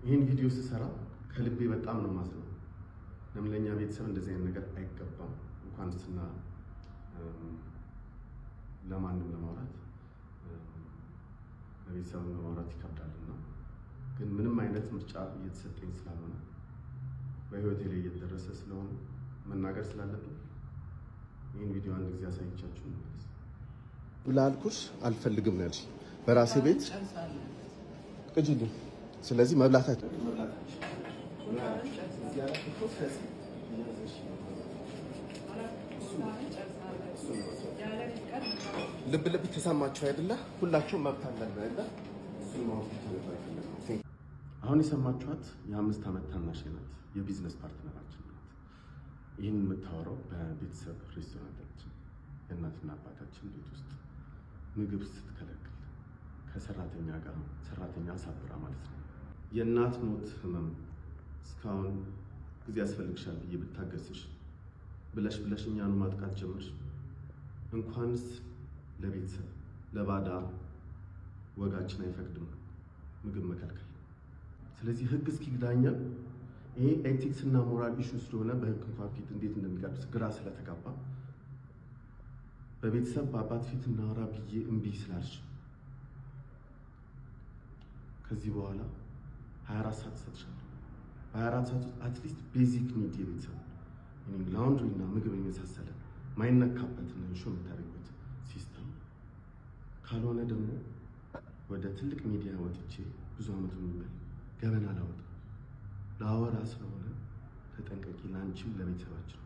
ይህን ቪዲዮ ስሰራ ከልቤ በጣም ነው ማዝነው። ለምን ለኛ ቤተሰብ እንደዚህ አይነት ነገር አይገባም። እንኳን ስና ለማንም ለማውራት ለቤተሰብ ለማውራት ይከብዳልና ግን ምንም አይነት ምርጫ እየተሰጠኝ ስላልሆነ በህይወቴ ላይ እየተደረሰ ስለሆነ መናገር ስላለብኝ ይህን ቪዲዮ አንድ ጊዜ አሳይቻችሁ እንመለስ። ብላልኩሽ አልፈልግም ነው ያልሽ በራሴ ቤት ቅጂልኝ። ስለዚህ መብላታች ልብ ተሰማችሁ አይደለ? ሁላችሁም መብት አለን አይደለ? አሁን የሰማችኋት የ5 ዓመት ታናሽ ናት፣ የቢዝነስ ፓርትነራችን ናት። ይህን የምታወራው በቤተሰብ ሬስቶራንታችን የእናትና አባታችን ቤት ውስጥ ምግብ ስትከለክል ከሰራተኛ ጋር ሰራተኛ አሳብራ ማለት ነው። የእናት ሞት ህመም እስካሁን ጊዜ ያስፈልግሻል ብዬ ብታገስሽ ብለሽ እኛኑ ማጥቃት ጀመርሽ። እንኳንስ ለቤተሰብ ለባዳ ወጋችን አይፈቅድም ምግብ መከልከል። ስለዚህ ህግ እስኪግዳኛል ይሄ ኤቲክስ እና ሞራል ኢሹ ስለሆነ በህግ እንኳን ፊት እንዴት እንደሚቀርብ ግራ ስለተጋባ በቤተሰብ በአባት ፊት እናወራ ብዬ እምቢ ስላልሽ ከዚህ በኋላ 24 ሰዓት ሰጥሻለሁ። በ24 ሰዓት ውስጥ አትሊስት ቤዚክ ኒድ የቤተሰብ ላውንድሪ እና ምግብ የመሳሰለ ማይነካበት ነው ሾ የምታደርጉት ሲስተም ካልሆነ ደግሞ ወደ ትልቅ ሚዲያ ወጥቼ ብዙ አመት የሚበል ገበና ላወራ ስለሆነ ተጠንቀቂ፣ ላንቺም ለቤተሰባችን።